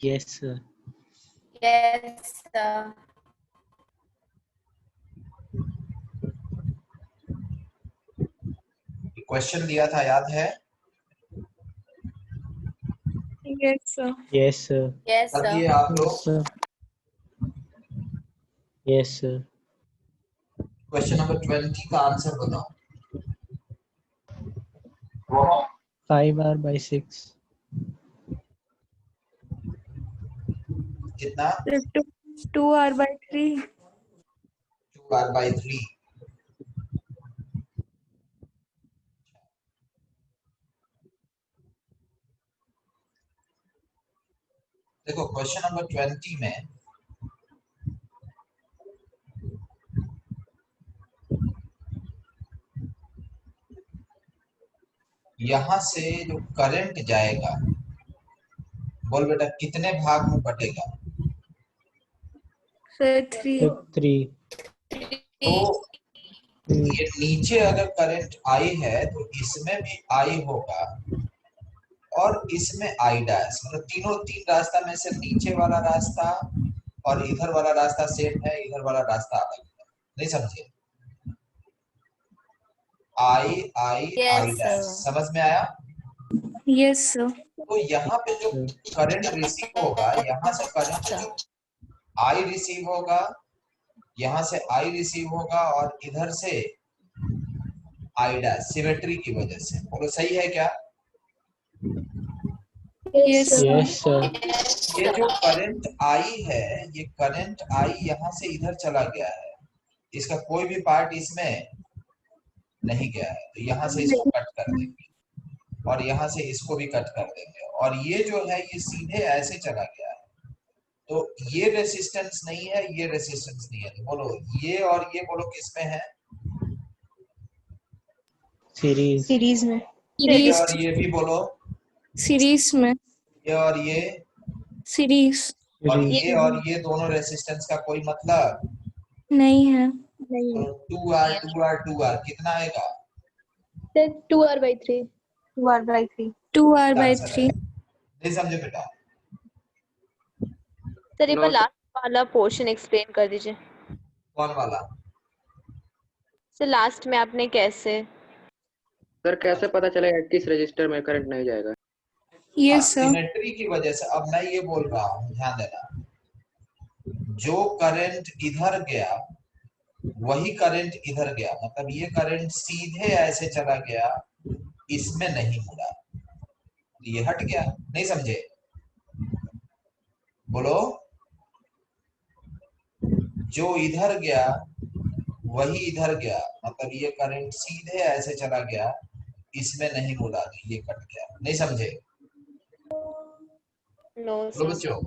Yes, sir. Yes, sir. Question दिया था, याद है? Yes, sir. Yes, sir. Yes, बताइए sir. आप लोग। Sir. Yes, sir. Question number 20 का आंसर बताओ। 5r/6. कितना? 2r/3. 2r/3। देखो क्वेश्चन नंबर 20 में यहां से जो करंट जाएगा, बोल बेटा कितने भाग में बटेगा? Sir, 3. 3. तो ये नीचे अगर करंट आई है तो इसमें भी आई होगा और इसमें आई डैश, मतलब तीन रास्ता में से नीचे वाला रास्ता और इधर वाला रास्ता सेम है, इधर वाला रास्ता अलग है। नहीं समझे? आई आई Yes, आई डैश, sir. समझ में आया? Yes, sir. तो यहाँ पे जो करंट रिसीव होगा, यहाँ से करंट जो आई रिसीव होगा, यहाँ से आई रिसीव होगा और इधर से आई डैश, सिमेट्री की वजह से। बोलो सही है क्या? Yes, sir. Yes, sir. ये जो करंट आई है, ये करंट आई यहाँ से इधर चला गया है, इसका कोई भी पार्ट इसमें नहीं गया है, तो यहाँ से इसको कट कर देंगे और यहाँ से इसको भी कट कर देंगे, और ये जो है ये सीधे ऐसे चला गया है, तो ये रेसिस्टेंस नहीं है, ये रेसिस्टेंस नहीं है। तो बोलो ये और ये, बोलो किसमें है? Series. सीरीज में. ये और ये भी बोलो। सीरीज में. ये और ये सीरीज. और Series. ये और ये दोनों रेसिस्टेंस का कोई मतलब नहीं है. तो 2r 2r 2r कितना आएगा? 2r/3. 2r/3. 2r/3. नहीं समझे बेटा? सर एक बार लास्ट वाला पोर्शन एक्सप्लेन कर दीजिए। कौन वाला? सर लास्ट में आपने कैसे? सर कैसे पता चलेगा किस रजिस्टर में करंट नहीं जाएगा? Yes, sir. सिमेट्री की वजह से। अब मैं ये बोल रहा हूँ, ध्यान देना, जो करंट इधर गया वही करंट इधर गया, मतलब ये करंट सीधे ऐसे चला गया, इसमें नहीं मुड़ा, ये हट गया। नहीं समझे? बोलो। जो इधर गया वही इधर गया, मतलब ये करंट सीधे ऐसे चला गया, इसमें नहीं मुड़ा, तो ये कट गया। नहीं समझे? नो बोलो बच्चों।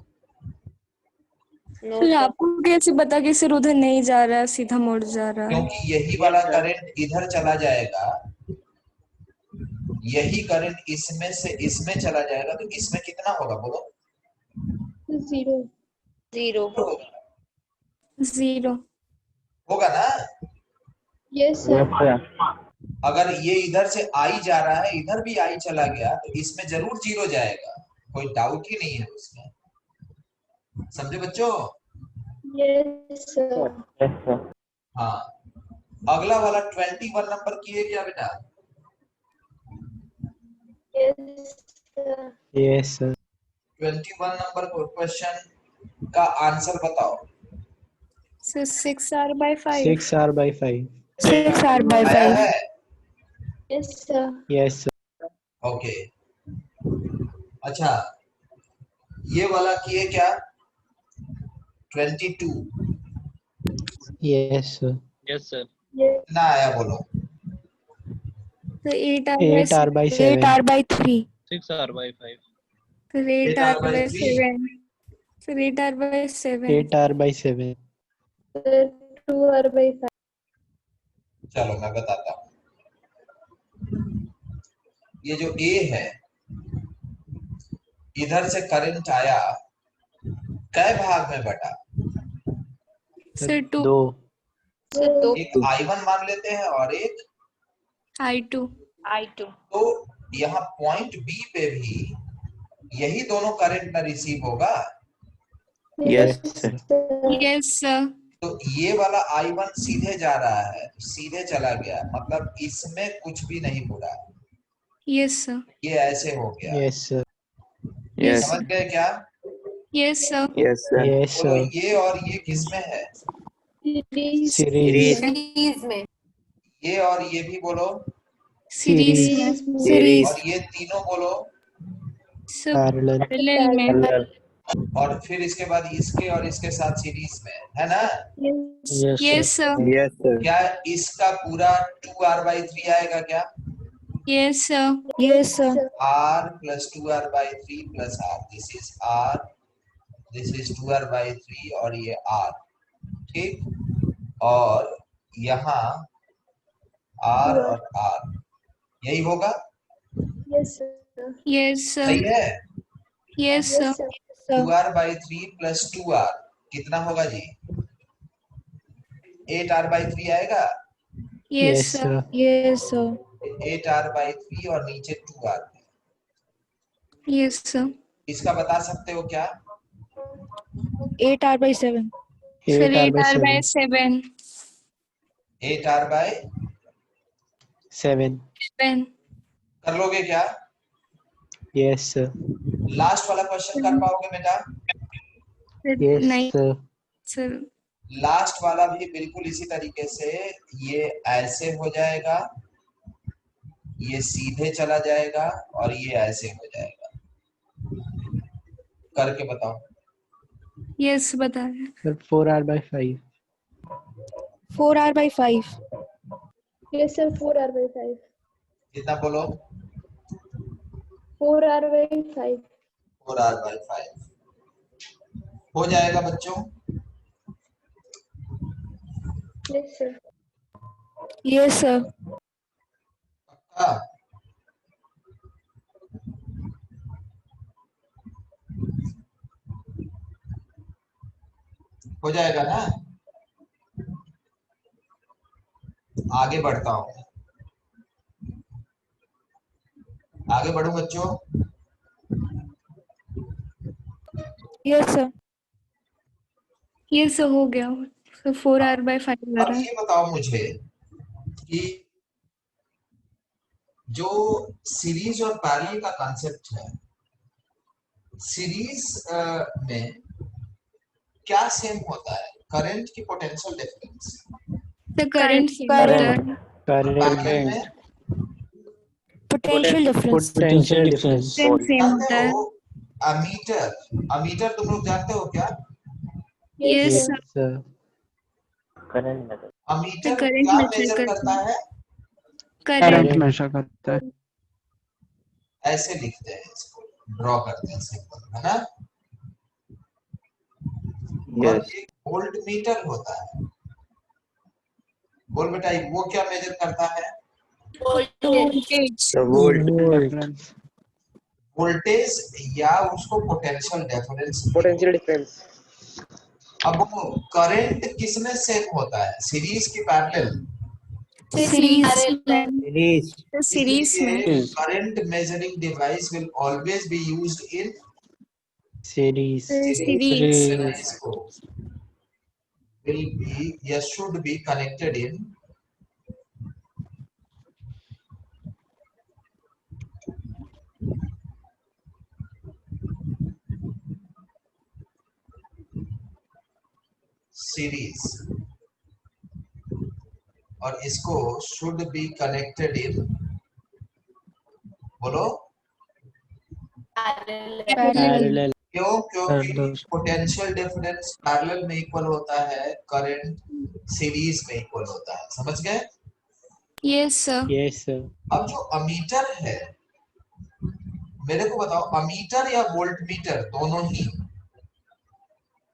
नो सर आपको कैसे पता कि सर उधर नहीं जा रहा है, सीधा मुड़ जा रहा है? क्योंकि यही वाला करंट इधर चला जाएगा, यही करंट इसमें से इसमें चला जाएगा, तो इसमें कितना होगा? बोलो। 0 0 होगा ना? Yes sir. अगर ये इधर से आई जा रहा है, इधर भी आई चला गया, तो इसमें जरूर 0 जाएगा, कोई डाउट ही नहीं है उसमें। समझे बच्चों? Yes sir. हाँ, अगला वाला 21 नंबर की है क्या बेटा? Yes sir. Yes, sir. 21 number question का आंसर बताओ। Sir 6r/5. 6r/5. 6r/5. आया है? Yes sir. Yes, sir. Okay. अच्छा, ये वाला किए क्या? 22 Yes, sir. Yes, sir. कितना आया बोलो? Sir 8r/7. 8r/3. 6r/5. Sir 8r/7. Sir 8r/7. 8r/7. 2r/5. चलो मैं बताता हूँ। ये जो A है, इधर से करंट आया, कै भाग में बटा? सर 2. 2. सर 2 एक I1 मान लेते हैं और एक I2. I2. तो यहाँ पॉइंट बी पे भी यही दोनों करंट ना रिसीव होगा। Yes, sir. Yes, sir. तो ये वाला I1 सीधे जा रहा है, सीधे चला गया, मतलब इसमें कुछ भी नहीं बुरा, Yes, sir. ये ऐसे हो गया। Yes, sir. Yes, समझ गए क्या? Yes, sir. yes, sir. Yes, बोलो sir. ये और ये किसमें है? Series. सीरीज में ये और ये भी बोलो, Series में. Series. और ये तीनों बोलो, Sir, Parallel. parallel में. Parallel. और फिर इसके बाद इसके और इसके साथ सीरीज में, है ना? Yes, Yes, sir. Yes, sir. क्या इसका पूरा 2r/3 आएगा क्या? Yes, sir. Yes, sir. r plus 2r/3 plus r. This is r, this is 2r/3 और ये r, ठीक? और यहाँ r और r, यही होगा? Yes, sir. Yes, sir. सही है? Yes, sir. Sir. 2r/3 plus 2r कितना होगा जी? 8r/3 आएगा? Yes, Yes, sir. sir. Yes, sir. 8r/3 और नीचे 2r। Yes, sir. इसका बता सकते हो क्या? 8r/7. Sir, 8r/7. 8r/7. 8r/7 7. कर लोगे क्या? Yes, sir. लास्ट वाला क्वेश्चन कर पाओगे बेटा? Yes, नहीं, sir. sir. लास्ट वाला भी बिल्कुल इसी तरीके से, ये ऐसे हो जाएगा, ये सीधे चला जाएगा और ये ऐसे हो जाएगा। करके बताओ। Yes, बता रहे. Sir, 4r/5. 4r/5. Yes, sir. 4r/5. कितना बोलो? 4r/5. 4r/5 हो जाएगा बच्चों? Yes, sir. Yes, sir. पक्का? हो जाएगा ना? आगे बढ़ता हूं, आगे बढ़ू बच्चों? Yes, sir. Yes, sir, हो गया. So 4r/5 आ अब रहा है. ये बताओ मुझे कि जो सीरीज और पैरेलल का कॉन्सेप्ट है, सीरीज में क्या सेम होता है? करंट की potential difference. The current Current. Parallel में Potential difference. Potential difference. same होता जानते है. हो अमीटर, अमीटर तुम लोग जानते हो क्या? Yes, Yes, sir. sir. Ammeter current क्या measure मेजर करता करता है? Current. measure करता है. ऐसे लिखते हैं इसको, ड्रॉ करते हैं सिंपल, है ना? और Yes. एक वोल्ट मीटर होता है। बोल बेटा, वो क्या मेजर करता है? Voltage. The volt. वोल्टेज या उसको पोटेंशियल डिफरेंस। Potential difference. अब वो करंट किसमें सेम होता है? सीरीज की parallel? Series. Series. The series में. Current measuring device will always be used in Series. Series. इसको will be या should be connected in series और इसको should be connected in, बोलो Parallel. क्यों? क्योंकि Parallel. पोटेंशियल डिफरेंस पैरेलल में equal होता है, करंट सीरीज में इक्वल होता है। समझ गए? Yes, sir. Yes, sir. अब जो अमीटर है, मेरे को बताओ, अमीटर या वोल्ट मीटर दोनों ही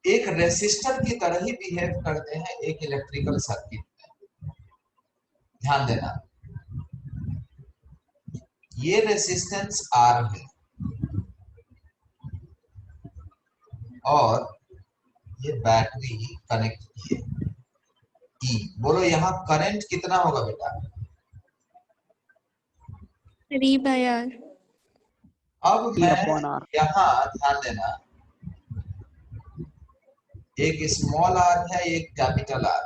एक रेसिस्टर की तरह ही बिहेव करते हैं एक इलेक्ट्रिकल सर्किट में। ध्यान देना, ये रेसिस्टेंस R है और ये बैटरी कनेक्ट की है E। बोलो यहाँ करंट कितना होगा बेटा? 3/R. अब मैं यहाँ ध्यान देना, एक स्मॉल आर है, एक कैपिटल आर,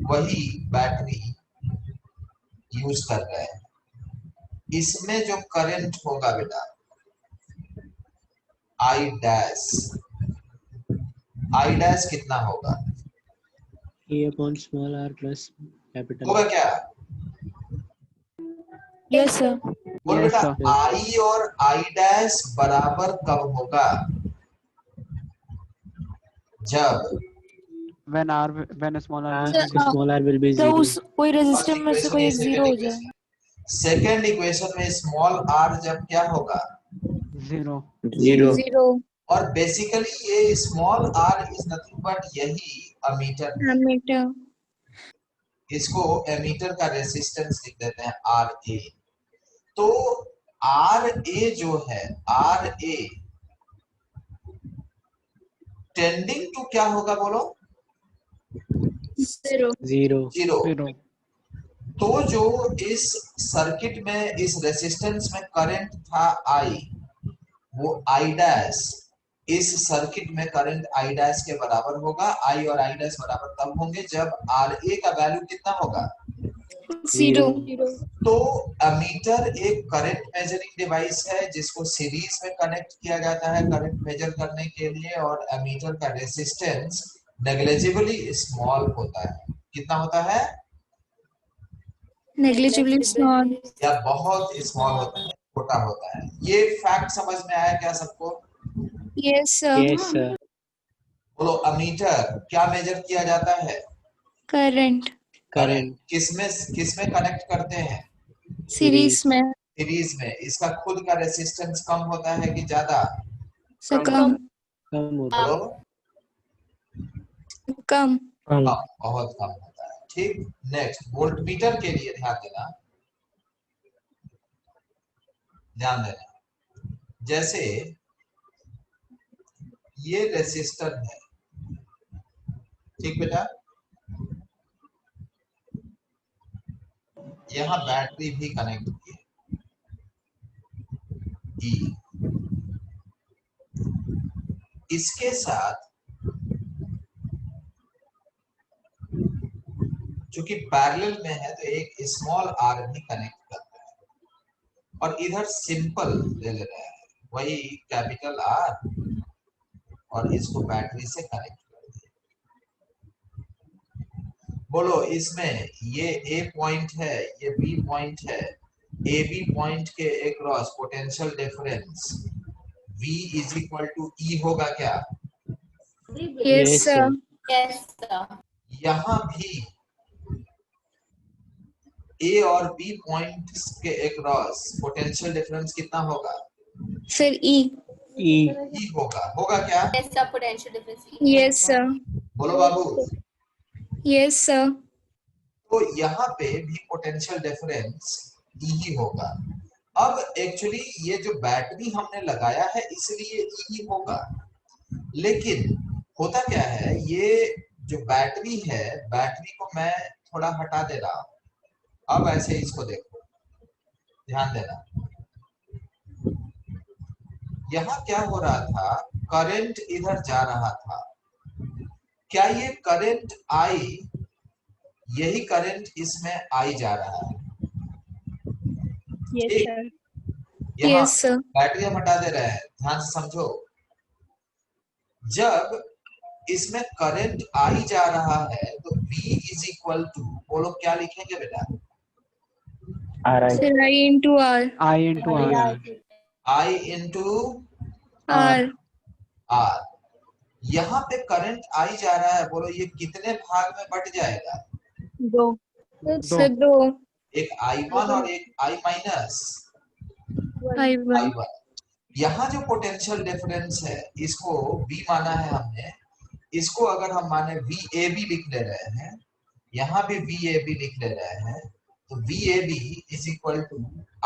वही बैटरी यूज कर रहे हैं। इसमें जो करंट होगा बेटा आई डैश कितना होगा? E upon small r plus capital होगा R. क्या? Yes, sir. बोल Yes, बेटा sir. आई और आई डैश बराबर कब होगा? जब when small r Small r will be तो 0. उस कोई रजिस्टर में से कोई एक जीरो हो जाए। सेकेंड इक्वेशन में स्मॉल आर जब क्या होगा? 0. जीरो और बेसिकली ये small r is nothing but यही अमीटर। एमीटर। इसको एमीटर का रेसिस्टेंस लिख देते हैं आर ए। तो आर ए जो है, आर ए टेंडिंग टू क्या होगा बोलो? जीरो। 0. जीरो। तो जो इस सर्किट में, इस रेसिस्टेंस में करंट था आई, वो आई डैश इस सर्किट में करंट आई डैश के बराबर होगा। आई और आई डैश बराबर तब होंगे जब आर ए का वैल्यू कितना होगा? जीरो। तो अमीटर एक करंट मेजरिंग डिवाइस है जिसको सीरीज में कनेक्ट किया जाता है करंट मेजर करने के लिए, और अमीटर का रेसिस्टेंस नेग्लिजिबली स्मॉल होता है। कितना होता है? Negligibly small. या बहुत स्मॉल होता है, छोटा होता है। ये फैक्ट समझ में आया क्या सबको? Yes sir. Yes, sir. बोलो अमीटर क्या मेजर किया जाता है? करंट। Current. किसमें कनेक्ट करते हैं? सीरीज में। सीरीज में। इसका खुद का रेसिस्टेंस कम होता है कि ज्यादा? से कम। कम होता बोलो कम। कम, बहुत कम होता है। ठीक, नेक्स्ट वोल्ट मीटर के लिए ध्यान देना, ध्यान देना। जैसे ये रेसिस्टर है, ठीक बेटा, यहाँ बैटरी भी कनेक्ट की है, इसके साथ चूंकि पैरेलल में है तो एक स्मॉल आर भी कनेक्ट करता है, और इधर सिंपल ले रहा है वही कैपिटल आर, और इसको बैटरी से कनेक्ट कर दिया। बोलो इसमें ये ए पॉइंट है, ये बी पॉइंट है, ए बी पॉइंट के across potential difference V is equal to E होगा क्या? Yes sir. Yes, sir. यहाँ भी ए और बी पॉइंट के अक्रॉस पोटेंशियल डिफरेंस कितना होगा? फिर ई। E. ई होगा। होगा क्या? Yes, sir. Potential difference. Yes sir. बोलो बाबू। Yes sir. तो यहाँ पे भी पोटेंशियल डिफरेंस ई ही होगा। अब एक्चुअली ये जो बैटरी हमने लगाया है इसलिए ई होगा, लेकिन होता क्या है, ये जो बैटरी है, बैटरी को मैं थोड़ा हटा दे रहा हूं। अब ऐसे इसको देखो, ध्यान देना, यहाँ क्या हो रहा था, करंट इधर जा रहा था। क्या ये करंट आई, यही करंट इसमें आई जा रहा है? यस ठीक। सर। यहाँ यस सर। बैटरी हम हटा दे रहे हैं, ध्यान से समझो। जब इसमें करंट आई जा रहा है तो V इज इक्वल टू, बोलो क्या लिखेंगे बेटा? फिर I into R. I into R. I into R. R. यहाँ पे करंट आई जा रहा है, बोलो ये कितने भाग में बट जाएगा? दो। से दो। एक I1 और एक I minus I one. I1। यहाँ जो पोटेंशियल डिफरेंस है इसको V माना है हमने, इसको अगर हम माने VAB लिख ले रहे हैं, यहाँ भी VAB लिख ले रहे हैं, तो VAB is equal to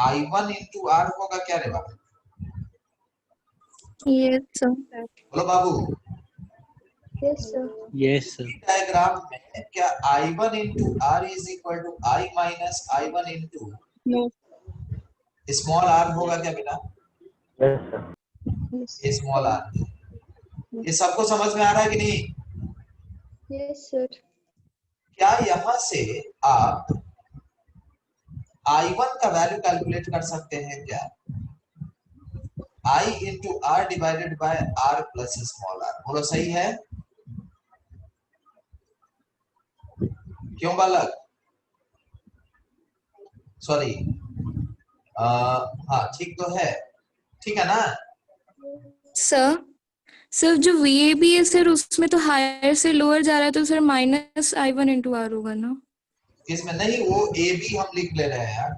I1 into R होगा क्या रे बाबू? Yes sir. बोलो बाबू। Yes sir. Yes, sir. Diagram में क्या I1 into R is equal to I minus I1 into? No. Small r होगा क्या बेटा? Small r. ये सबको समझ में आ रहा है कि नहीं? Yes, sir. क्या यहाँ से आप I1 का वैल्यू कैलकुलेट कर सकते हैं क्या? I into R divided by R plus small r. बोलो सही है? क्यों बालक? सॉरी, हाँ ठीक तो है, ठीक है ना? सर जो VAB है सर उसमें तो हायर से लोअर जा रहा है तो sir minus I1 into R होगा ना? इसमें नहीं, वो ए बी हम लिख ले रहे हैं यार।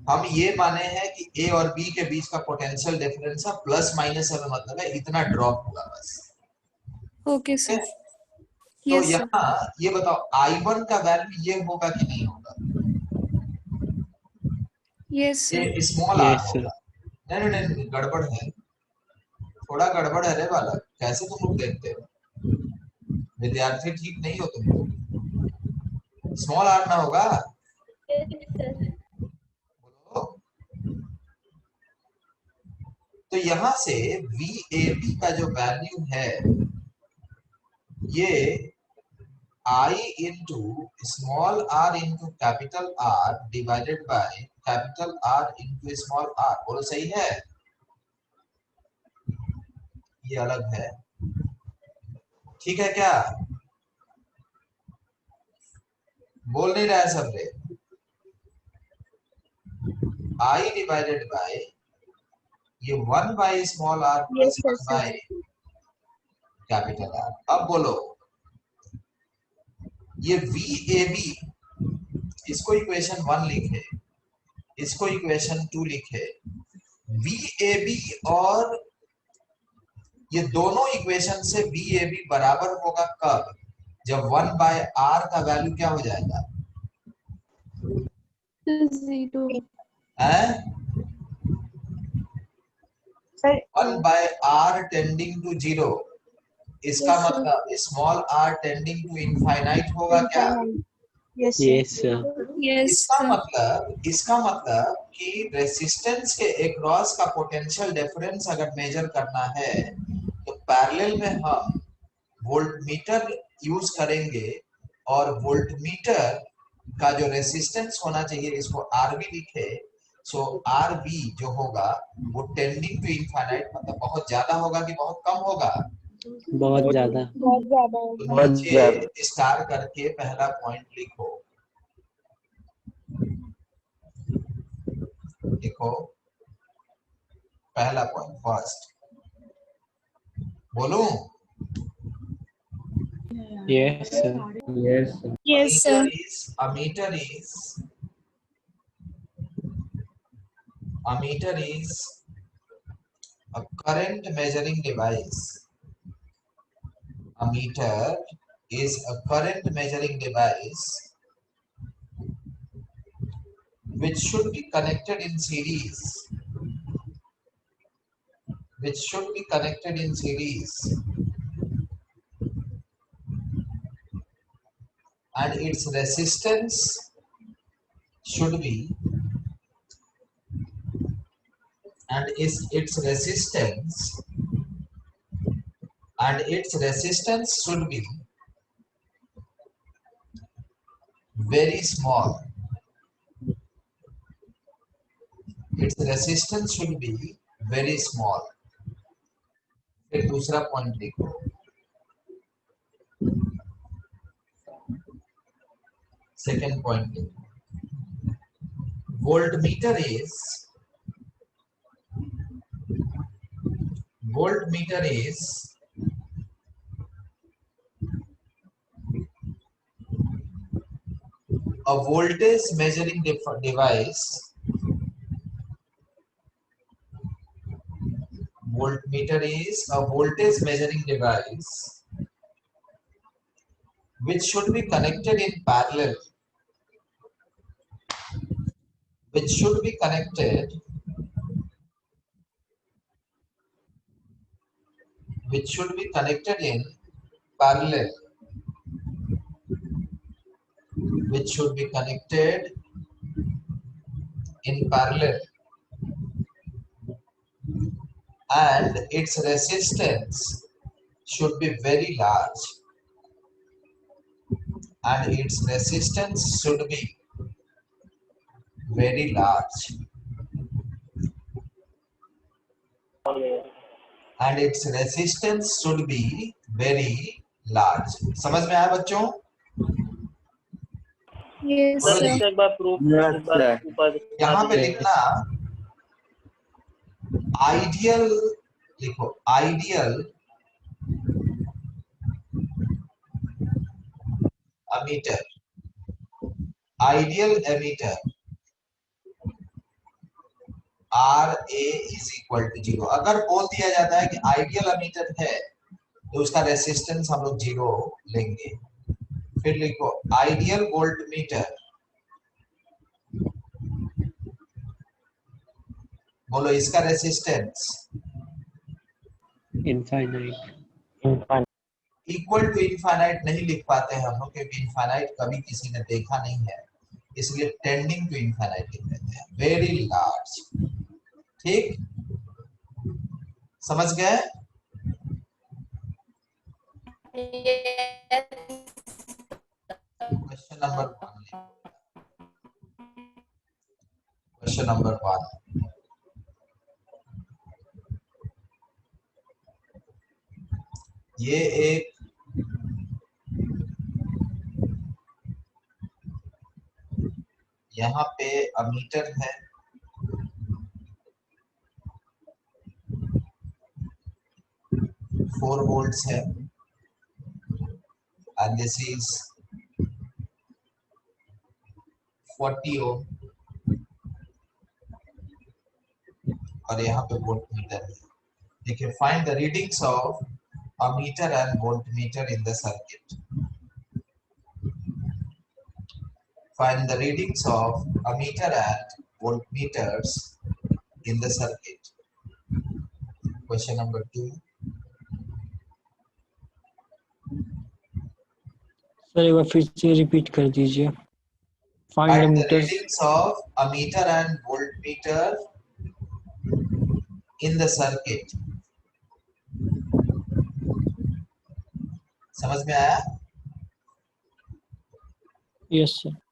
हम ये माने हैं कि ए और बी के बीच का पोटेंशियल डिफरेंस है, प्लस माइनस का मतलब है इतना ड्रॉप होगा बस। Okay sir. तो यस सर। यहाँ ये बताओ I1 का वैल्यू ये होगा कि नहीं होगा? Yes sir. ये स्मॉल आर Yes, sir. होगा। नहीं नहीं नहीं, गड़बड़ है, थोड़ा गड़बड़ है रे बालक। कैसे तुम लोग देखते हो? विद्यार्थी ठीक नहीं हो तुम लोग। स्मॉल आर ना होगा? बोलो। तो यहाँ से VAB का जो वैल्यू है ये I into small r into capital R divided by capital R into small r। बोलो सही है? ये अलग है, ठीक है क्या? बोल नहीं रहा है सब रे। I डिवाइडेड बाय ये 1 by small r plus Yes, sir, 1 by capital R। अब बोलो ये VAB, इसको इक्वेशन 1 लिखे, इसको इक्वेशन 2 लिखे। VAB और ये दोनों इक्वेशन से VAB बराबर होगा कब? जब 1 बाय R का वैल्यू क्या हो जाएगा? 0. है Sir, 1 by R tending to 0। इसका Yes, sir. मतलब small r tending to infinite होगा क्या? Yes, sir. Yes, sir. Yes इसका मतलब कि रेसिस्टेंस के अक्रॉस का पोटेंशियल डिफरेंस अगर मेजर करना है तो पैरेलल में हम वोल्टमीटर यूज करेंगे और वोल्टमीटर का जो रेसिस्टेंस होना चाहिए इसको RB लिखे। सो RB जो होगा वो टेंडिंग टू इनफाइनाइट मतलब बहुत ज्यादा होगा कि बहुत कम होगा? बहुत ज्यादा। बहुत ज्यादा तो नीचे स्टार करके पहला पॉइंट लिखो। देखो पहला पॉइंट फर्स्ट बोलूं? Yes, sir. Yes sir. A meter is a current measuring device. A meter is a current measuring device which should be connected in series. Which should be connected in series. And its resistance should be its resistance should be very small. Its resistance should be very small. फिर दूसरा point देखो, second point देखो। voltmeter is a voltage measuring device. Voltmeter is a voltage measuring device which should be connected in parallel. Which should be connected. Which should be connected in parallel. Which should be connected in parallel and its resistance should be very large, and its resistance should be very large, and its resistance should be very large. समझ में आया बच्चों? Yes, बोलो sir. जी। एक बार proof Yes, एक बार sir. ऊपर यहाँ पे लिखना आइडियल, लिखो ideal ammeter, ideal ammeter RA is equal to 0। अगर बोल दिया जाता है कि आइडियल एमीटर है तो उसका रेसिस्टेंस हम लोग 0 लेंगे। फिर लिखो आइडियल वोल्टमीटर, बोलो इसका resistance infinite. Equal to infinite नहीं लिख पाते हैं हम लोग, क्योंकि इनफाइनाइट कभी किसी ने देखा नहीं है, इसलिए टेंडिंग टू इनफाइनाइट लिख देते हैं, वेरी लार्ज। ठीक, समझ गए? Yes. Question number 1, question number 1, ये एक यहाँ पे अमीटर है, फोर वोल्ट्स है, and this is 40 ओम, और यहाँ पे वोल्ट मीटर है। देखिए, find the readings of ammeter and voltmeter in the circuit. Find the readings of ammeter and voltmeters in the circuit. Question number 2, sir एक बार फिर से repeat कर दीजिए। Find the find the meters readings of ammeter and voltmeter in the circuit. समझ में आया? Yes sir.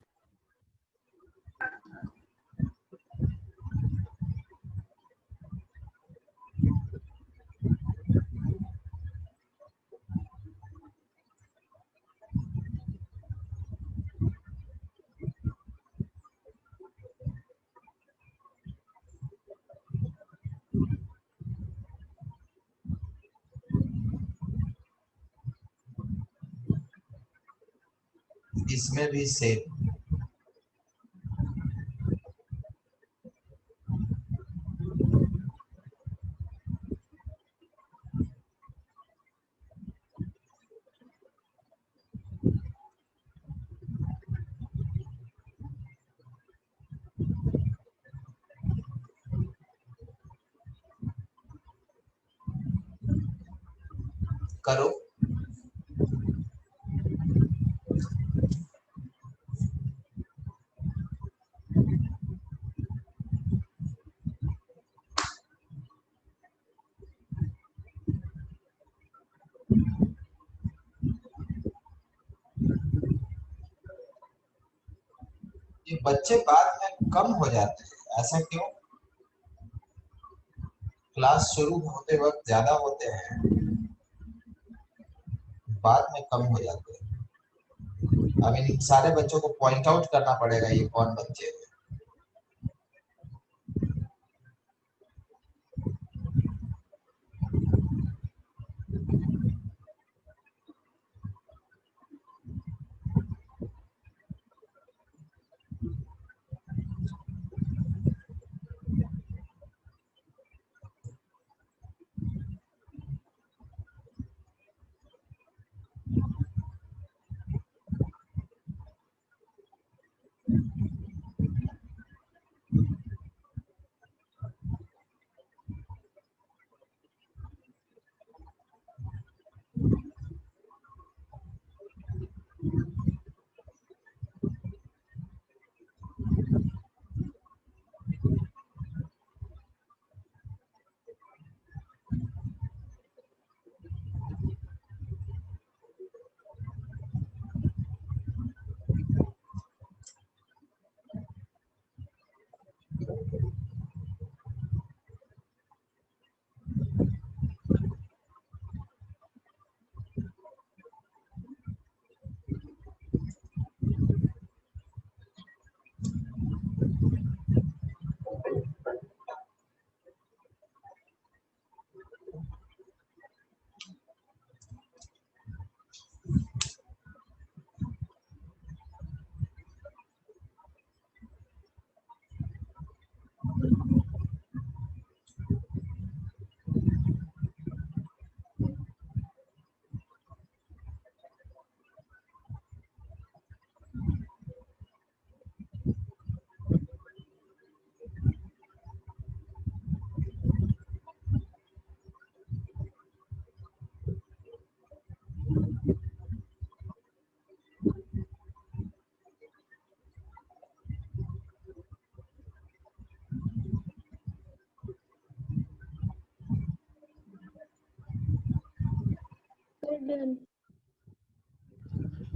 इसमें भी सेम। करो, ये बच्चे बाद में कम हो जाते हैं, ऐसा क्यों? क्लास शुरू होते वक्त ज्यादा होते हैं, बाद में कम हो जाते हैं। अब इन सारे बच्चों को पॉइंट आउट करना पड़ेगा ये कौन बच्चे हैं।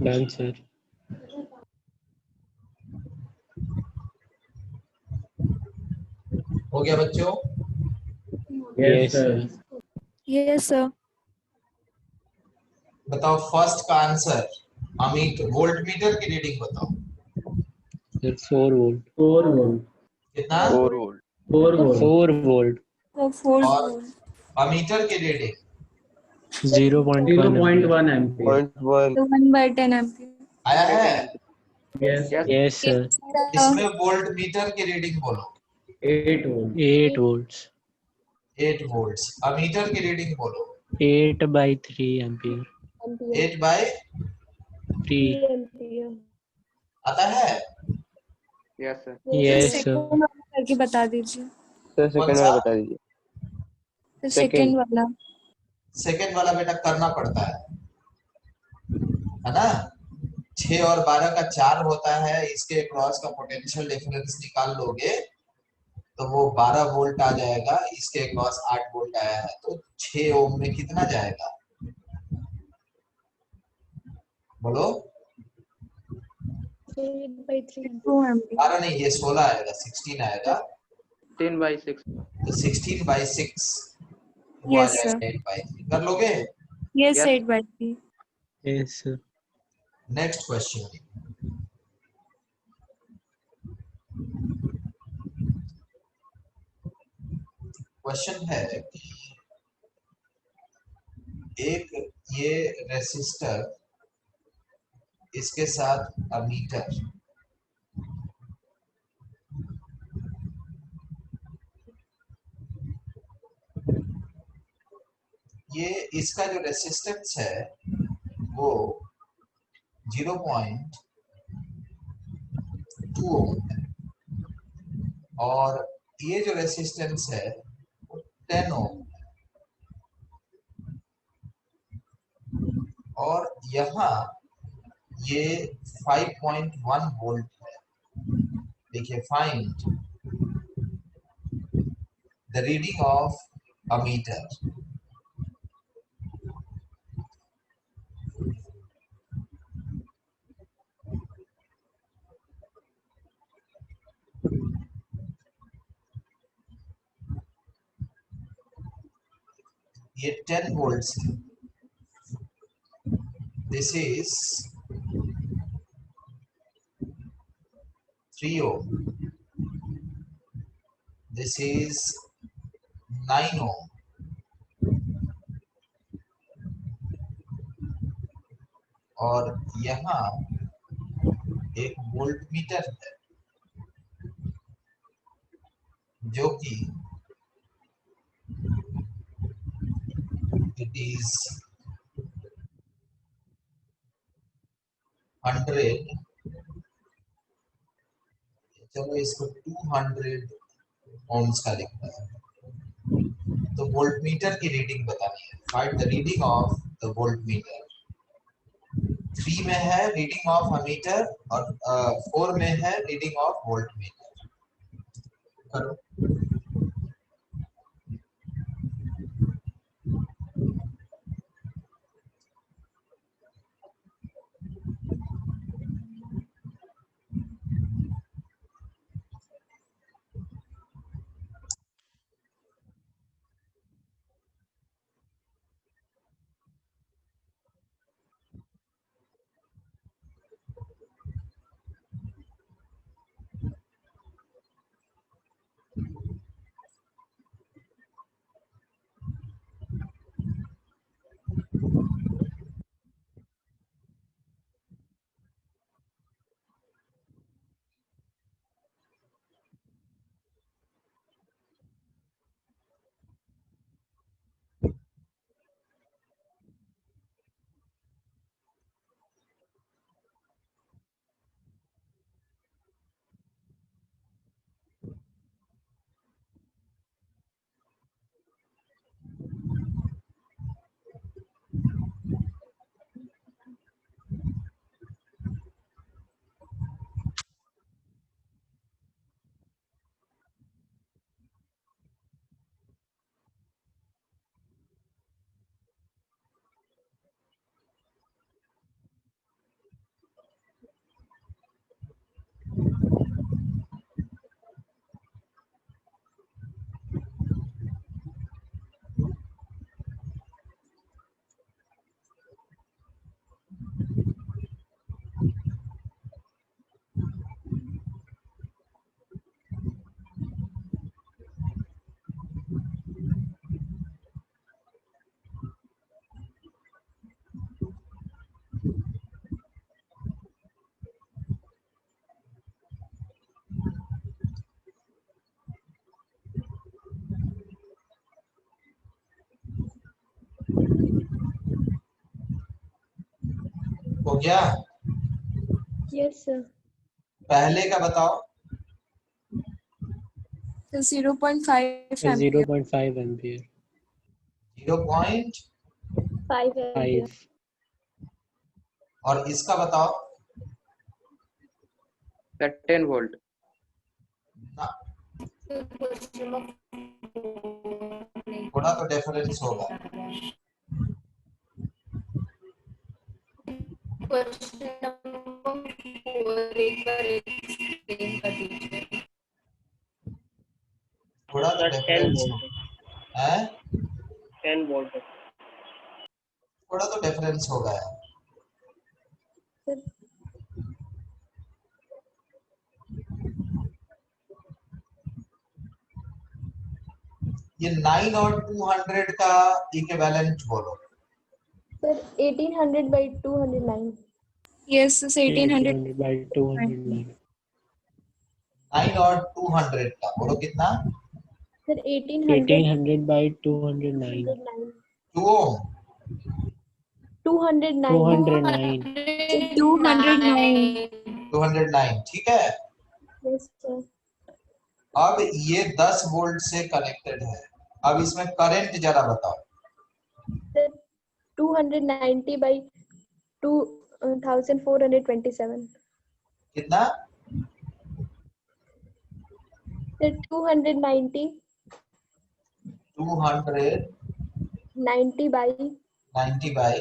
Done, sir. हो गया बच्चों? Yes, sir. Yes, sir. बताओ फर्स्ट का आंसर। अमित वोल्ट मीटर की रीडिंग बताओ। Sir, 4 volt. कितना? 4 volt. 4 volt. So 4 और volt. अमीटर की रीडिंग 0.1 ampere. 0.1. So 1/10 ampere. आया है? Yes. Yes, sir. इसमें वोल्ट मीटर की रीडिंग बोलो। 8 volts. 8 वोल्ट्स। अमीटर की रीडिंग बोलो। 8/3 ampere. 8/3 3. आता है? Yes, sir. Yes, sir. Second वाला करके बता दीजिए. सर कौन सेकंड सा? वाला बता दीजिए। तो Second. सेकंड वाला. सेकंड वाला बेटा करना पड़ता है ना? 6 और 12 का 4 होता है, इसके क्रॉस का पोटेंशियल डिफरेंस निकाल लोगे तो वो 12 वोल्ट आ जाएगा। इसके क्रॉस 8 वोल्ट आया है तो 6 ओम में कितना जाएगा बोलो? 2 ampere. 12 नहीं, ये 16 आएगा, 16 आएगा। 10/6. तो 16/6 वो आ Yes, sir. जाएगा 8/3। कर लोगे? Yes, Yes. 8/3. Yes, sir. Next question. Question है एक ये रेसिस्टर, इसके साथ अमीटर, ये इसका जो रेसिस्टेंस है वो 0.2 ओम है और ये जो रेसिस्टेंस है वो 10 ओम है और यहाँ ये 5.1 वोल्ट है। देखिए, find the reading of ammeter. ये 10 वोल्ट्स है। This is 3 ohm. This is 9 ohm. और यहाँ एक वोल्ट मीटर है जो कि इट इज 100, चलो इसको 200 ohms का लिखता है। तो वोल्ट मीटर की रीडिंग बतानी है। Find the reading of the volt meter. 3 में है रीडिंग ऑफ अमीटर और 4 में है रीडिंग ऑफ वोल्ट मीटर। करो। हो गया? Yes, sir. पहले का बताओ। 0.5 ampere. 0.5 ampere. 0.5 5 ampere. और इसका बताओ। Sir 10 volt. ना, थोड़ा तो डिफरेंस होगा। क्वेश्चन नंबर 4 एक बार एक्सप्लेन कर दीजिए। थोड़ा तो डिफरेंस है, 10 वोल्ट। थोड़ा तो डिफरेंस होगा यार। Sir, ये 9 और 200 का इक्विवेलेंट बोलो। sir, 1800 by 209. Yes, it's 1800. 1800 by 209. 9 और 200 का बोलो कितना? Sir, 1800 1800 by 209. 2 ओम। 209. 209. 209. 209 ठीक है। Yes, sir. अब ये 10 वोल्ट से कनेक्टेड है। अब इसमें करंट जरा बताओ। Sir, 290 by 2427. कितना? Sir, 290 290 by by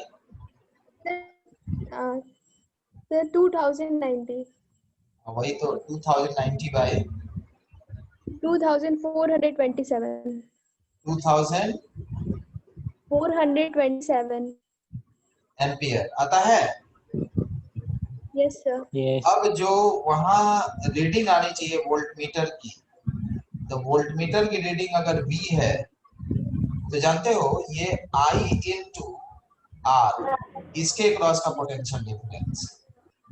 sir 2090. वही तो 2090 बाई 2427. 2000 427. एम्पियर आता है। Yes, sir. Yes. अब जो वहां रीडिंग आनी चाहिए वोल्टमीटर की, तो वोल्टमीटर की रीडिंग अगर V है तो जानते हो ये I into R, इसके क्रॉस का पोटेंशियल डिफरेंस।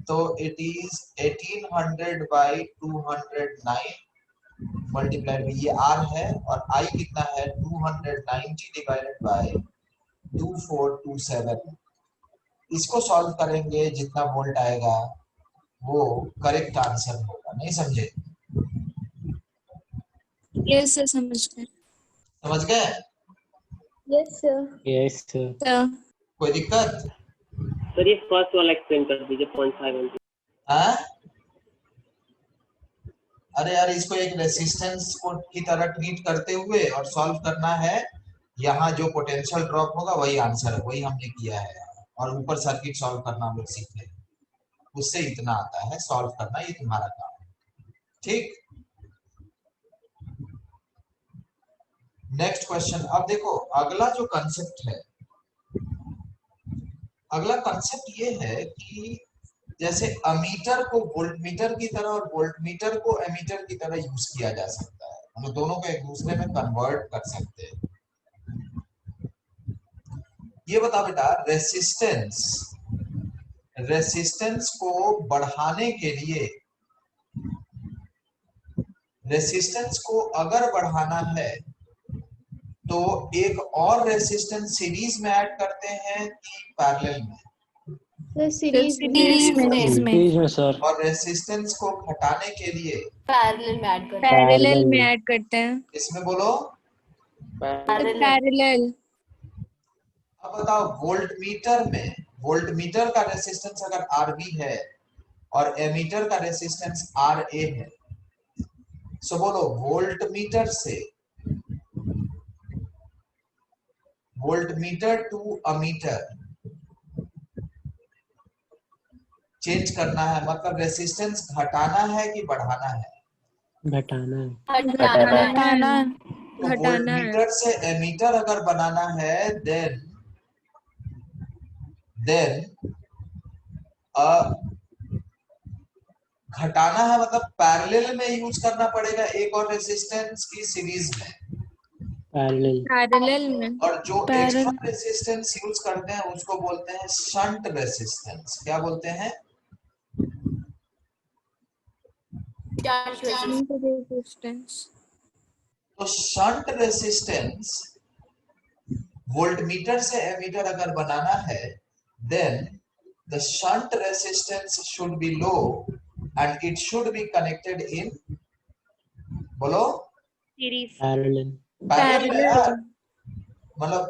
तो it is 1800 by 209 multiplied by ये R है और I कितना है 290 डिवाइडेड बाय 2427। इसको सॉल्व करेंगे, जितना वोल्ट आएगा वो करेक्ट आंसर होगा। नहीं समझे? Yes, sir, समझ गए. समझ गए? Yes, sir. Yes, sir. Sir. कोई दिक्कत? सर ये फर्स्ट वाला एक्सप्लेन कर दीजिए 0.5 एम्पीयर। हाँ? अरे यार इसको एक रेसिस्टेंस को की तरह ट्रीट करते हुए और सॉल्व करना है। यहाँ जो पोटेंशियल ड्रॉप होगा वही आंसर है, वही हमने किया है। और ऊपर सर्किट सॉल्व करना हम लोग सीख रहे हैं, उससे इतना आता है सॉल्व करना, ये तुम्हारा काम है। ठीक, नेक्स्ट क्वेश्चन। अब देखो अगला जो कंसेप्ट है, अगला कंसेप्ट ये है कि जैसे अमीटर को वोल्टमीटर की तरह और वोल्टमीटर को एमीटर की तरह यूज किया जा सकता है। हम दोनों को एक दूसरे में कन्वर्ट कर सकते हैं। ये बता बेटा, रेसिस्टेंस को बढ़ाने के लिए, रेसिस्टेंस को अगर बढ़ाना है तो एक और रेसिस्टेंस सीरीज में ऐड करते हैं कि पैरेलल में? Sir, series. Series में. Series में सर. और रेसिस्टेंस को घटाने के लिए पैरेलल में ऐड करते Parallel में ऐड करते हैं. इसमें बोलो। Parallel. अब बताओ वोल्टमीटर का रेसिस्टेंस अगर RB है और एमीटर का रेसिस्टेंस RA है, सो बोलो वोल्टमीटर टू अमीटर चेंज करना है, मतलब रेसिस्टेंस घटाना है कि बढ़ाना है? घटाना है. घटाना. तो वोल्टमीटर से एमीटर अगर बनाना है देन घटाना है, मतलब पैरेलल में यूज करना पड़ेगा एक और रेसिस्टेंस की सीरीज में। Parallel में. और जो एक्स्ट्रा रेसिस्टेंस यूज करते हैं उसको बोलते हैं शंट रेसिस्टेंस। क्या बोलते हैं? Resistance. तो शंट रेसिस्टेंस वोल्टमीटर से एमीटर अगर बनाना है then the the shunt resistance should be low and it should be connected in, बोलो, Series. parallel. पैरेलल में यार, मतलब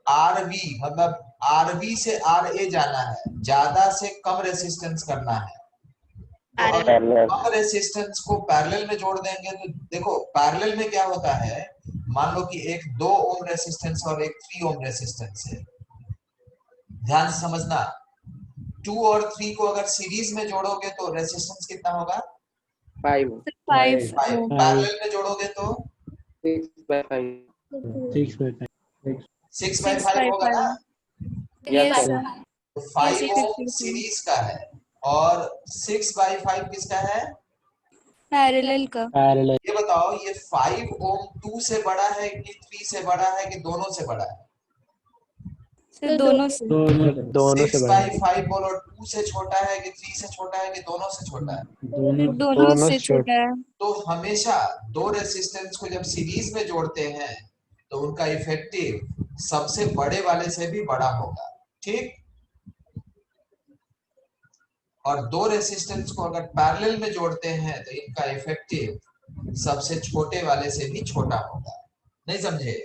आरवी, मतलब आरवी से आरए जाना है, ज्यादा से कम रेसिस्टेंस करना है। तो अगर कम रेसिस्टेंस को पैरेलल में जोड़ देंगे तो देखो पैरेलल में क्या होता है, मान लो कि एक 2 ओम रेसिस्टेंस और एक 3 ओम रेसिस्टेंस है, ध्यान से समझना। 2 और 3 को अगर सीरीज में जोड़ोगे तो रेसिस्टेंस कितना होगा? 5 5 पैरेलल में जोड़ोगे तो 6/5 6/5 होगा ना। Yes sir. तो 5 Yes, ओम सीरीज का है और 6/5 किसका है? पैरेलल का। Parallel. ये बताओ, ये 5 ओम 2 से बड़ा है कि 3 से बड़ा है कि दोनों से बड़ा है? सर दोनों से। दोनों से बड़ा है। 6/5 बोलो 2 से छोटा है कि 3 से छोटा है कि दोनों से छोटा है? दोनों से छोटा है। तो हमेशा 2 रेसिस्टेंस को जब सीरीज में जोड़ते हैं तो उनका इफेक्टिव सबसे बड़े वाले से भी बड़ा होगा, ठीक। और 2 रेसिस्टेंस को अगर पैरेलल में जोड़ते हैं तो इनका इफेक्टिव सबसे छोटे वाले से भी छोटा होगा। नहीं समझे?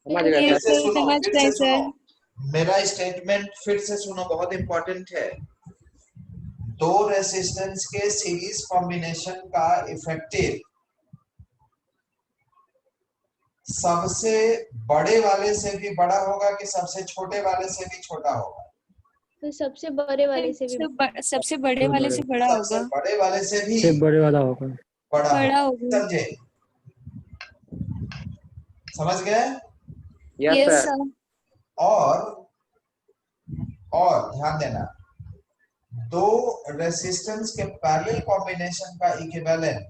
समझ गए Yes, सर। sir, समझ फिर गए से सर। सुनो, मेरा स्टेटमेंट फिर से सुनो, बहुत इंपॉर्टेंट है। 2 रेसिस्टेंस के सीरीज कॉम्बिनेशन का इफेक्टिव सबसे बड़े वाले से भी बड़ा होगा कि सबसे छोटे वाले से भी छोटा होगा? तो सबसे बड़े वाले से भी सबसे बड़े वाले से बड़ा सबसे होगा। बड़े वाले से भी बड़े वाला होगा। बड़ा बड़ा होगा। होगा। समझे? समझ गए? Yes yes sir. सर। और ध्यान देना, 2 रेसिस्टेंस के पैरेलल कॉम्बिनेशन का इक्विवेलेंट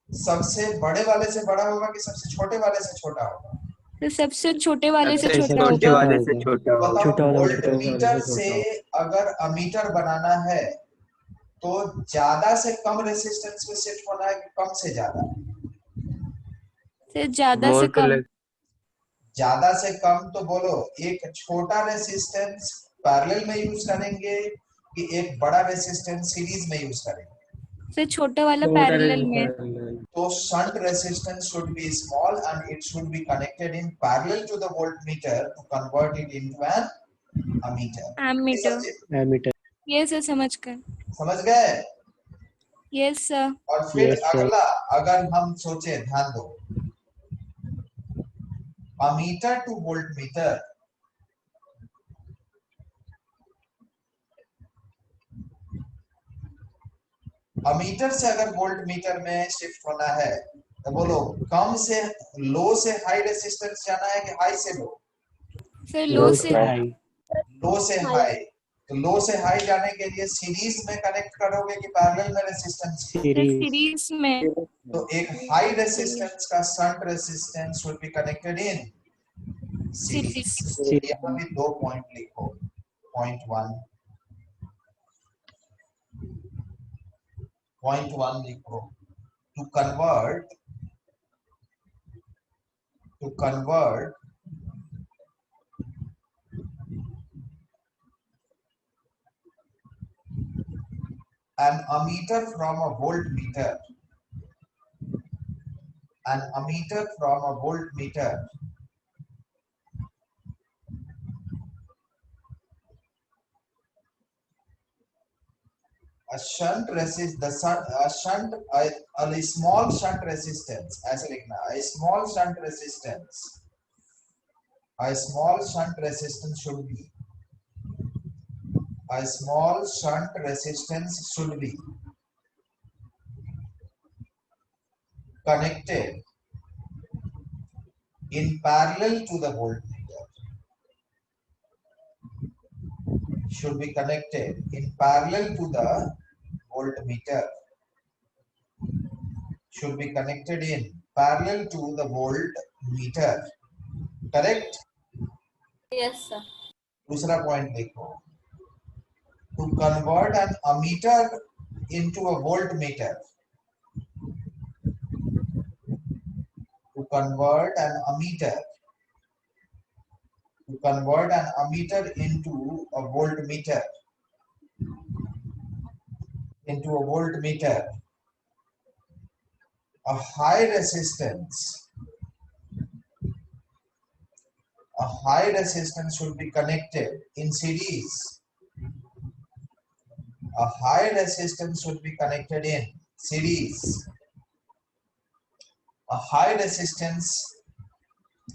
सबसे बड़े वाले से बड़ा होगा कि सबसे छोटे वाले से छोटा होगा? तो सबसे छोटे वाले से सबसे छोटा छोटे होगा। वाले से छोटा होगा। बताओ, छोटा वाला वोल्टमीटर से अगर अमीटर बनाना है तो ज्यादा से कम रेसिस्टेंस पे शिफ्ट होना है कि कम से ज्यादा? से ज्यादा से कम। ज्यादा से कम तो बोलो, एक छोटा रेसिस्टेंस पैरेलल में यूज करेंगे कि एक बड़ा रेसिस्टेंस सीरीज में यूज करेंगे? से छोटा वाला पैरेलल में। तो shunt resistance should be small and it should be connected in parallel to the voltmeter to convert it into an ammeter. Ammeter. Ammeter. ये सर समझ गए। समझ गए? Yes sir. और फिर Yes, sir. अगला अगर हम सोचे, ध्यान दो, ammeter to voltmeter, अमीटर से अगर वोल्टमीटर में शिफ्ट होना है तो बोलो कम से लो से हाई रेसिस्टेंस जाना है कि हाई से लो? सर लो से हाई। लो से हाई। तो लो से हाई जाने के लिए सीरीज में कनेक्ट करोगे कि पैरेलल में रेसिस्टेंस? सीरीज में। तो एक हाई रेसिस्टेंस का shunt resistance should be connected in series. यहाँ भी 2 पॉइंट लिखो, पॉइंट 1 लिखो। To convert an ammeter from a voltmeter, a small shunt resistance, ऐसे लिखना, a small shunt resistance should be connected in parallel to the voltmeter. Should be connected in parallel to the voltmeter. Should be connected in parallel to the voltmeter. Correct? Yes, sir. दूसरा point देखो, to convert an ammeter into a voltmeter. To convert an ammeter to convert an ammeter into a voltmeter. A high resistance should be connected in series. A high resistance should be connected in series. A high resistance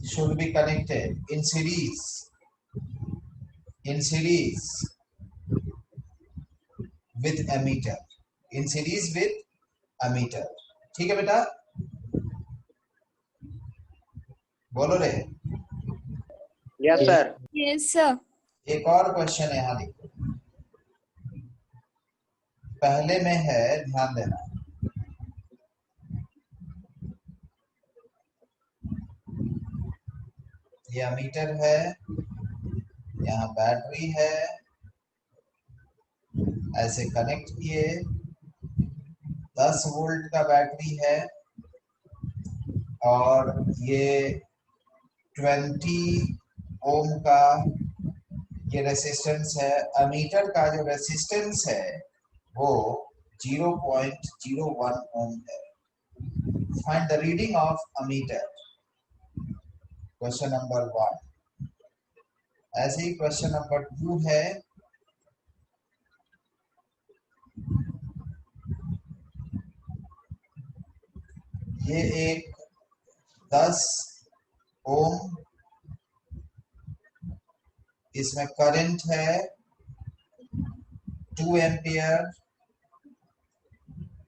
should be connected in series. With ammeter. In series with ammeter. ठीक है बेटा? बोलो रे. Yes sir. Yes, sir. एक और question यहाँ लिखो. पहले में है, ध्यान देना. ये अमीटर है, यहाँ बैटरी है, ऐसे कनेक्ट किए. 10 वोल्ट का बैटरी है और ये 20 ओम का ये रेसिस्टेंस है. अमीटर का जो रेसिस्टेंस है वो 0.01 ओम है. Find the reading of ammeter. Question number 1. ऐसे ही क्वेश्चन नंबर 2 है. ये एक 10 ओम, इसमें करंट है 2 एम्पियर.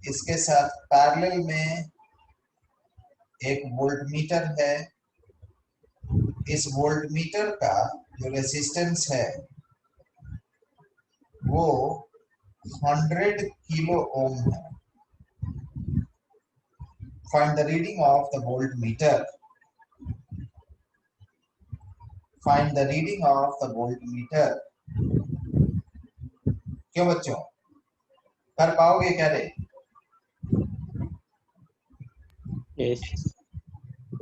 इसके साथ पैरेलल में एक वोल्टमीटर है. इस वोल्टमीटर का जो रेजिस्टेंस है वो 100 किलो ओम है. Find the reading of the voltmeter. Find the reading of the voltmeter. क्यों बच्चों, कर पाओगे क्या रे? Yes.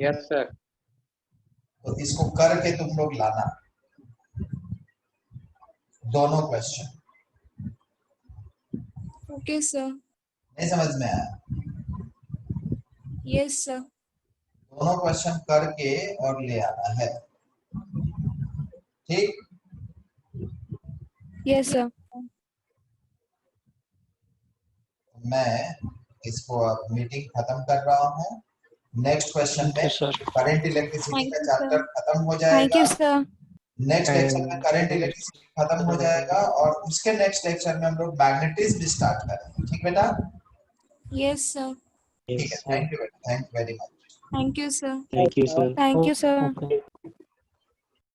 Yes sir. तो इसको करके तुम लोग लाना दोनों क्वेश्चन. Okay, sir. नहीं समझ में आया? Yes, sir. दोनों क्वेश्चन करके और ले आना है. ठीक? Yes, sir. मैं इसको अब मीटिंग खत्म कर रहा हूँ. नेक्स्ट क्वेश्चन में करंट इलेक्ट्रिसिटी का चैप्टर खत्म हो Thank you, जाएगा. sir. नेक्स्ट लेक्चर में करंट इलेक्ट्रिसिटी खत्म हो जाएगा और उसके नेक्स्ट लेक्चर में हम लोग मैग्नेटिज्म स्टार्ट करेंगे. ठीक बेटा? Yes, sir. ठीक है. थैंक यू बेटा. Thank you very much. Thank you, sir. Thank you, sir. Thank you, sir. Okay.